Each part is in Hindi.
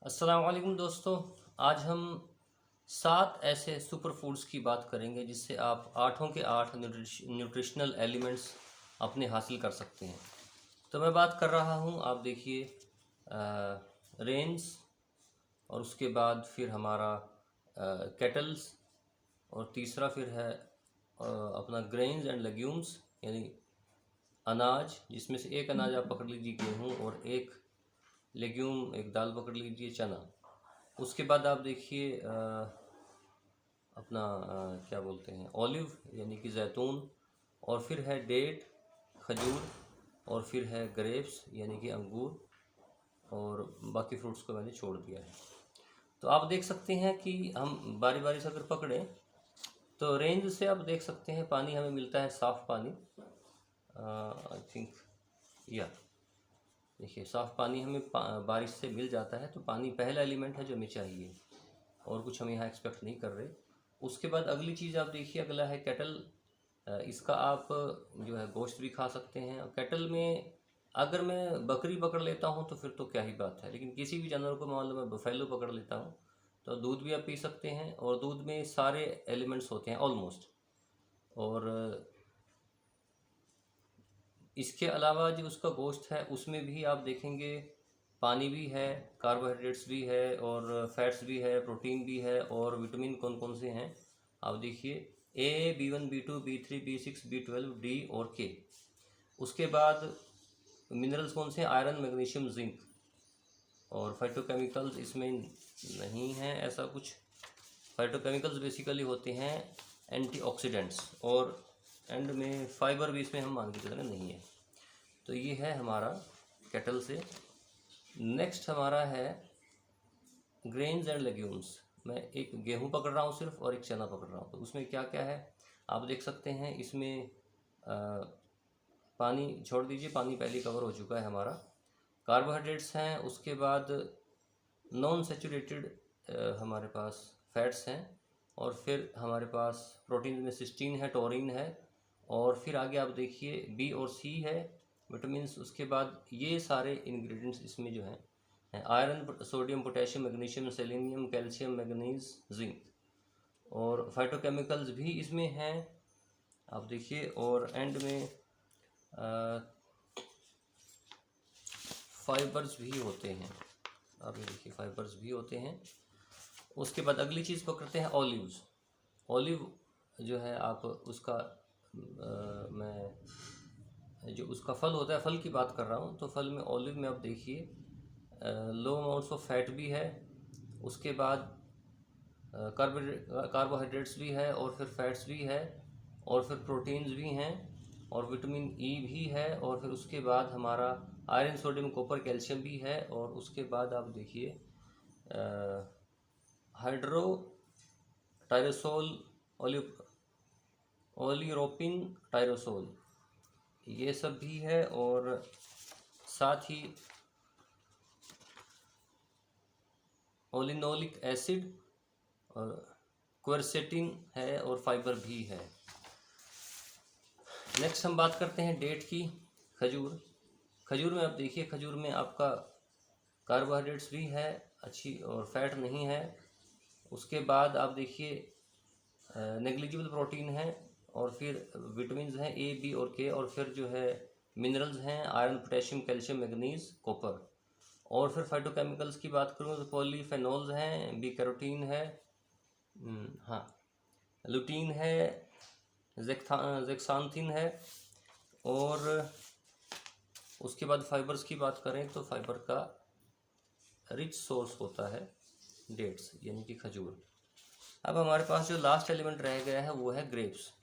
अस्सलाम वालेकुम दोस्तों। आज हम 7 ऐसे सुपर फूड्स की बात करेंगे जिससे आप आठों के आठ न्यूट्रिशनल एलिमेंट्स अपने हासिल कर सकते हैं। तो मैं बात कर रहा हूँ, आप देखिए, रेंज, और उसके बाद फिर हमारा केटल्स, और तीसरा फिर है अपना ग्रेन्स एंड लेग्यूम्स, यानी अनाज, जिसमें से एक अनाज आप पकड़ लीजिए गेहूँ, और एक लेग्यूम, एक दाल पकड़ लीजिए चना। उसके बाद आप देखिए अपना क्या बोलते हैं, ऑलिव यानी कि जैतून, और फिर है डेट, खजूर, और फिर है ग्रेप्स यानी कि अंगूर, और बाकी फ्रूट्स को मैंने छोड़ दिया है। तो आप देख सकते हैं कि हम बारी बारी से अगर पकड़ें तो रेंज से आप देख सकते हैं पानी हमें मिलता है, साफ़ पानी। आई थिंक या देखिए, साफ़ पानी हमें बारिश से मिल जाता है, तो पानी पहला एलिमेंट है जो हमें चाहिए, और कुछ हम यहाँ एक्सपेक्ट नहीं कर रहे। उसके बाद अगली चीज़ आप देखिए, अगला है केटल। इसका आप जो है गोश्त भी खा सकते हैं। केटल में अगर मैं बकरी पकड़ लेता हूँ तो फिर तो क्या ही बात है, लेकिन किसी भी जानवर को मान लो मैं बफेलो पकड़ लेता हूँ तो दूध भी आप पी सकते हैं, और दूध में सारे एलिमेंट्स होते हैं ऑलमोस्ट। और इसके अलावा जो उसका गोश्त है उसमें भी आप देखेंगे पानी भी है, कार्बोहाइड्रेट्स भी है, और फैट्स भी है, प्रोटीन भी है, और विटामिन कौन कौन से हैं आप देखिए, ए, B1, B2, B3, B6, B12, D और के। उसके बाद मिनरल्स कौन से हैं, आयरन, मैग्नीशियम, जिंक, और फाइटोकेमिकल्स इसमें नहीं है ऐसा कुछ। फाइटोकेमिकल्स बेसिकली होते हैं एंटीऑक्सीडेंट्स, और एंड में फाइबर भी इसमें हम मान के चलें नहीं है। तो ये है हमारा केटल से। नेक्स्ट हमारा है ग्रेन्स एंड लेग्यूम्स। मैं एक गेहूं पकड़ रहा हूँ सिर्फ, और एक चना पकड़ रहा हूँ, तो उसमें क्या क्या है आप देख सकते हैं। इसमें पानी छोड़ दीजिए, पानी पहले कवर हो चुका है हमारा। कार्बोहाइड्रेट्स हैं, उसके बाद नॉन सेचुरेटेड हमारे पास फैट्स हैं, और फिर हमारे पास प्रोटीन में सिस्टीन है, टोरिन है, और फिर आगे आप देखिए बी और सी है, विटामिन्स। उसके बाद ये सारे इंग्रेडिएंट्स इसमें जो हैं iron, sodium, potassium, magnesium, selenium, calcium, manganese, zinc, और फाइटोकेमिकल्स भी इसमें हैं आप देखिए। और एंड में फाइबर्स भी होते हैं, आप ये देखिए फाइबर्स भी होते हैं। उसके बाद अगली चीज़ पकड़ते हैं ऑलिव्स। ऑलिव जो है आप उसका मैं जो उसका फल होता है, फल की बात कर रहा हूँ, तो फल में ऑलिव में आप देखिए लो अमाउंट्स ऑफ फैट भी है, उसके बाद कार्बोहाइड्रेट्स भी है, और फिर फैट्स भी है, और फिर प्रोटीन्स भी हैं, और विटामिन ई भी है, और फिर उसके बाद हमारा आयरन, सोडियम, कॉपर, कैल्शियम भी है, और उसके बाद आप देखिए हाइड्रो टायरोसोल, ओलिरोपिन टायरोसोल, ये सब भी है, और साथ ही ओलिनोलिक एसिड और क्वेरसेटिन है, और फाइबर भी है। नेक्स्ट हम बात करते हैं डेट की, खजूर। खजूर में आप देखिए, खजूर में आपका कार्बोहाइड्रेट्स भी है अच्छी, और फैट नहीं है। उसके बाद आप देखिए नेग्लिजिबल प्रोटीन है, और फिर विटामिन्स हैं ए, बी और के, और फिर जो है मिनरल्स हैं iron, potassium, calcium, manganese, copper. और फिर फाइटोकेमिकल्स की बात करूँ तो पॉलीफेनोल्स हैं, बी कैरोटीन है, हाँ, लुटीन है, जेक्सांथिन है, और उसके बाद फाइबर्स की बात करें तो फाइबर का रिच सोर्स होता है डेट्स यानी कि खजूर। अब हमारे पास जो लास्ट एलिमेंट रह गया है वो है ग्रेप्स,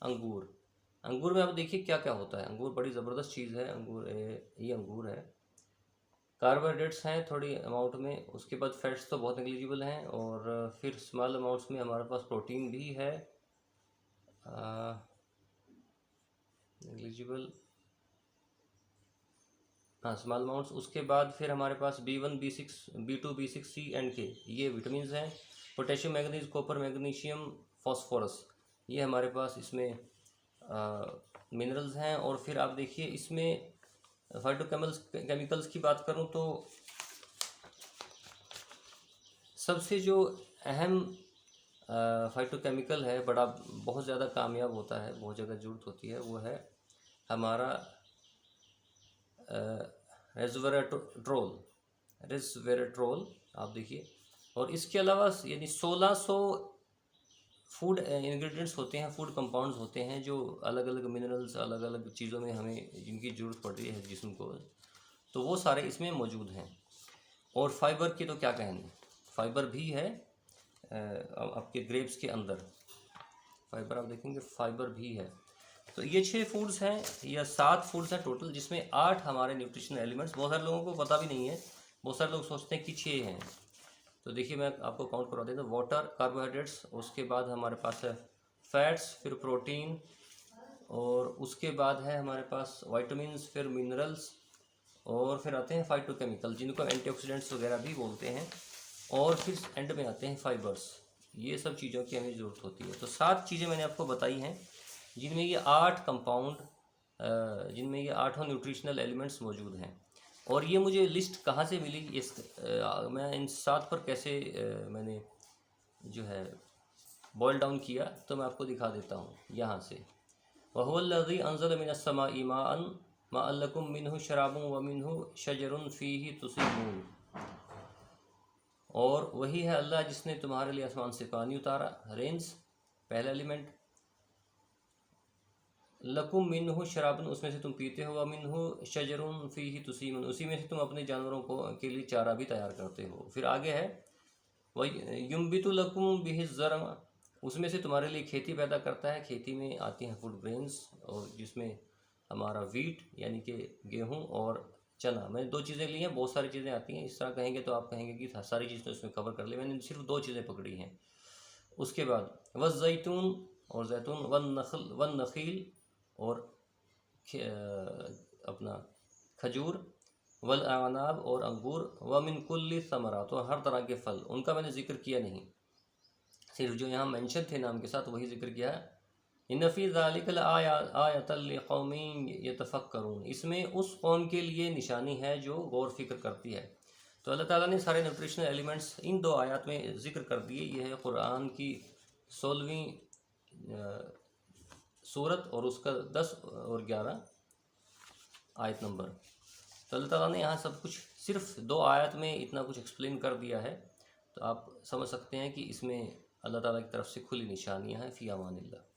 अंगूर। अंगूर में आप देखिए क्या क्या होता है। अंगूर बड़ी ज़बरदस्त चीज़ है। अंगूर ये अंगूर है, कार्बोहाइड्रेट्स हैं थोड़ी अमाउंट में, उसके बाद फैट्स तो बहुत नेग्लिजिबल हैं, और फिर स्मॉल अमाउंट्स में हमारे पास प्रोटीन भी है नेग्लिजिबल, हाँ, स्मॉल अमाउंट्स। उसके बाद फिर हमारे पास B1, B6, B2, B6, C and K, ये विटामिन्स हैं। Potassium, manganese, copper, magnesium, phosphorus, ये हमारे पास इसमें मिनरल्स हैं। और फिर आप देखिए इसमें फाइटोकेमिकल्स की बात करूं तो सबसे जो अहम फाइटोकेमिकल है, बड़ा बहुत ज़्यादा कामयाब होता है, बहुत जगह ज़रूरत होती है, वो है हमारा रेसवेराट्रोल। रेसवेराट्रोल आप देखिए। और इसके अलावा यानी 1600 फूड इंग्रेडिएंट्स होते हैं, फूड कंपाउंड्स होते हैं, जो अलग अलग मिनरल्स, अलग अलग चीज़ों में हमें जिनकी ज़रूरत पड़ रही है जिस्म को, तो वो सारे इसमें मौजूद हैं। और फाइबर की तो क्या कहने, फाइबर भी है आपके ग्रेप्स के अंदर, फाइबर आप देखेंगे फाइबर भी है। तो ये 6 फूड्स हैं या 7 फूड्स हैं टोटल, जिसमें 8 हमारे न्यूट्रिशनल एलिमेंट्स, बहुत सारे लोगों को पता भी नहीं है, बहुत सारे लोग सोचते हैं कि 6 हैं। तो देखिए मैं आपको काउंट करवा देता हूँ। वाटर, कार्बोहाइड्रेट्स, उसके बाद हमारे पास है फैट्स, फिर प्रोटीन, और उसके बाद है हमारे पास वाइटामिन्स, फिर मिनरल्स, और फिर आते हैं फाइटोकेमिकल जिनको एंटीऑक्सीडेंट्स वगैरह भी बोलते हैं, और फिर एंड में आते हैं फाइबर्स। ये सब चीज़ों की हमें ज़रूरत होती है। तो 7 चीज़ें मैंने आपको बताई हैं, जिनमें ये 8 कंपाउंड, जिनमें ये 8 न्यूट्रिशनल एलिमेंट्स मौजूद हैं। और ये मुझे लिस्ट कहाँ से मिली, मैं इन 7 पर कैसे मैंने जो है बॉयल डाउन किया, तो मैं आपको दिखा देता हूँ यहाँ से। वहुवल्लज़ी अंज़ल मिनस्समाई माअन मअल्लकुम मिन्हु शराबुन व मिन्हु शजरुन फ़ीही तुसिमून। और वही है अल्लाह जिसने तुम्हारे लिए आसमान से पानी उतारा, रेंस पहला एलिमेंट, लकुम मिन्हु शराबुन उसमें से तुम पीते हो, व मिन्हु शजरुन फ़ीही तुसीमून उसी में से तुम अपने जानवरों को के लिए चारा भी तैयार करते हो। फिर आगे है वही युम्बितु लकुम बिहि ज़र्अ, उसमें से तुम्हारे लिए खेती पैदा करता है, खेती में आती हैं फूड ग्रेन्स, और जिसमें हमारा वीट यानी कि गेहूं और चना, मैंने 2 चीज़ें ली हैं, बहुत सारी चीज़ें आती हैं, इस तरह कहेंगे तो आप कहेंगे कि सारी चीज़ तो इसमें कवर कर ली, मैंने सिर्फ 2 चीज़ें पकड़ी हैं। उसके बाद वज़ैतून, और जैतून, वन नखील, और अपना खजूर, वल अनाब, और अंगूर, व मिन कुल्ली समरात, तो हर तरह के फल, उनका मैंने जिक्र किया नहीं, सिर्फ जो यहाँ मेंशन थे नाम के साथ वही जिक्र किया है। इन्न फ़ी ज़ालिका लआयतन लिक़ौमिन यतफ़क्करून, इसमें उस कौम के लिए निशानी है जो गौर फिक्र करती है। तो अल्लाह ताला ने सारे न्यूट्रिशनल एलिमेंट्स इन 2 आयत में ज़िक्र कर दिए। ये है कुरान की 16वीं सूरत और उसका 10 और 11 आयत नंबर। तो अल्लाह ताला ने यहाँ सब कुछ सिर्फ 2 आयत में इतना कुछ एक्सप्लेन कर दिया है, तो आप समझ सकते हैं कि इसमें अल्लाह ताला की तरफ से खुली निशानियाँ हैं। फ़ी अमानिल्लाह।